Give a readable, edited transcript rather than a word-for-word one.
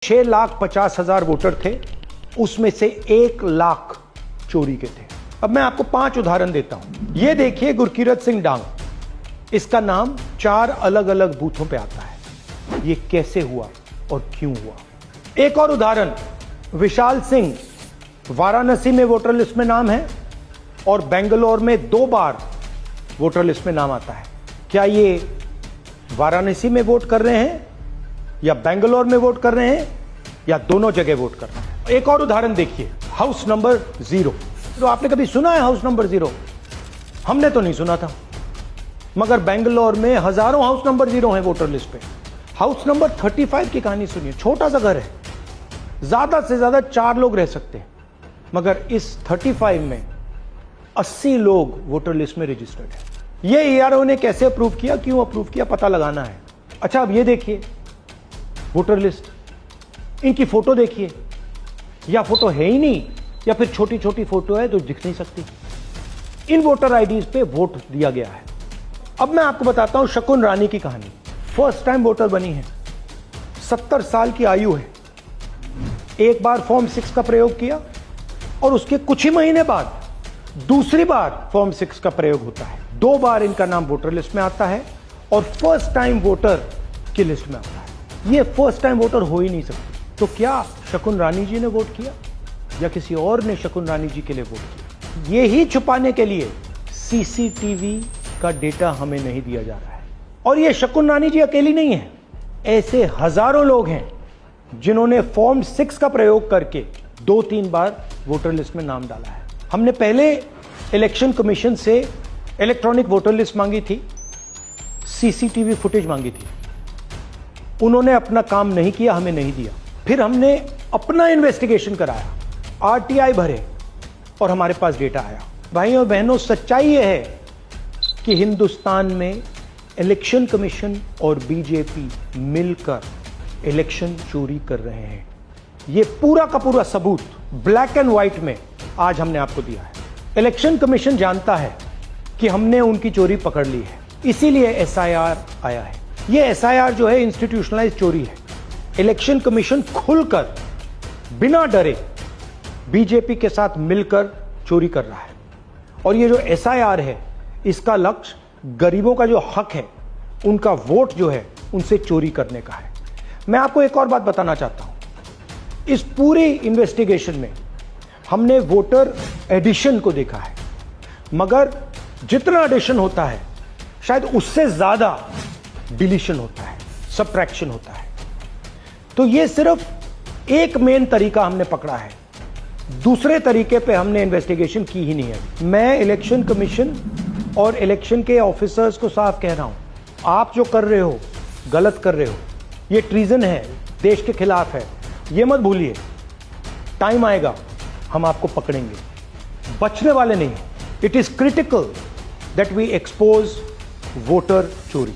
6,50,000 voter थे, उसमें से 1 लाख चोरी के थे। अब मैं आपको 5 उदाहरण देता हूं। यह देखिए गुरकीरत सिंह डांग, इसका नाम 4 अलग अलग बूथों पे आता है। यह कैसे हुआ और क्यों हुआ? एक और उदाहरण, विशाल सिंह, वाराणसी में वोटर लिस्ट में नाम है और बेंगलोर में 2 बार वोटर लिस्ट में नाम आता है। क्या ये वाराणसी में वोट कर रहे हैं या बेंगलोर में वोट कर रहे हैं या दोनों जगह वोट कर रहे हैं? एक और उदाहरण देखिए, हाउस नंबर 0। तो आपने कभी सुना है हाउस नंबर 0? हमने तो नहीं सुना था, मगर बेंगलोर में हजारों हाउस नंबर 0 हैं वोटर लिस्ट पे। हाउस नंबर 35 की कहानी सुनिए। छोटा सा घर है, ज्यादा से ज्यादा 4 लोग रह सकते हैं, मगर इस 35 में 80 लोग वोटर लिस्ट में रजिस्टर्ड है। ये ERO ने कैसे अप्रूव किया, क्यों अप्रूव किया, पता लगाना है। अच्छा, अब ये देखिए वोटर लिस्ट, इनकी फोटो देखिए, या फोटो है ही नहीं या फिर छोटी छोटी फोटो है तो दिख नहीं सकती। इन वोटर आईडीज पे वोट दिया गया है। अब मैं आपको बताता हूं शकुन रानी की कहानी। फर्स्ट टाइम वोटर बनी है, 70 साल की आयु है। एक बार फॉर्म 6 का प्रयोग किया और उसके कुछ ही महीने बाद दूसरी बार फॉर्म 6 का प्रयोग होता है। 2 बार इनका नाम वोटर लिस्ट में आता है और फर्स्ट टाइम वोटर की लिस्ट में आता है। ये फर्स्ट टाइम वोटर हो ही नहीं सकती। तो क्या शकुन रानी जी ने वोट किया या किसी और ने शकुन रानी जी के लिए वोट किया? ये ही छुपाने के लिए CCTV का डेटा हमें नहीं दिया जा रहा है। और ये शकुन रानी जी अकेली नहीं है, ऐसे हजारों लोग हैं जिन्होंने फॉर्म 6 का प्रयोग करके 2-3 बार वोटर लिस्ट में नाम डाला है। हमने पहले इलेक्शन कमीशन से इलेक्ट्रॉनिक वोटर लिस्ट मांगी थी, CCTV फुटेज मांगी थी। उन्होंने अपना काम नहीं किया, हमें नहीं दिया। फिर हमने अपना इन्वेस्टिगेशन कराया, RTI भरे और हमारे पास डेटा आया। भाइयों और बहनों, सच्चाई यह है कि हिंदुस्तान में इलेक्शन कमीशन और बीजेपी मिलकर इलेक्शन चोरी कर रहे हैं। यह पूरा का पूरा सबूत ब्लैक एंड व्हाइट में आज हमने आपको दिया है। इलेक्शन कमीशन जानता है कि हमने उनकी चोरी पकड़ ली है, इसीलिए SIR आया है। यह SIR जो है इंस्टीट्यूशनलाइज चोरी है। इलेक्शन कमीशन खुलकर बिना डरे बीजेपी के साथ मिलकर चोरी कर रहा है। और ये जो SIR है, इसका लक्ष्य गरीबों का जो हक है, उनका वोट जो है, उनसे चोरी करने का है। मैं आपको एक और बात बताना चाहता हूं। इस पूरी इन्वेस्टिगेशन में हमने वोटर एडिशन को देखा है, मगर जितना एडिशन होता है शायद उससे ज्यादा डिलीशन होता है, सबट्रैक्शन होता है। तो ये सिर्फ एक मेन तरीका हमने पकड़ा है, दूसरे तरीके पे हमने इन्वेस्टिगेशन की ही नहीं है। मैं इलेक्शन कमीशन और इलेक्शन के ऑफिसर्स को साफ कह रहा हूं, आप जो कर रहे हो गलत कर रहे हो। ये ट्रीजन है, देश के खिलाफ है। ये मत भूलिए, टाइम आएगा हम आपको पकड़ेंगे, बचने वाले नहीं। It is critical that we expose voter चोरी।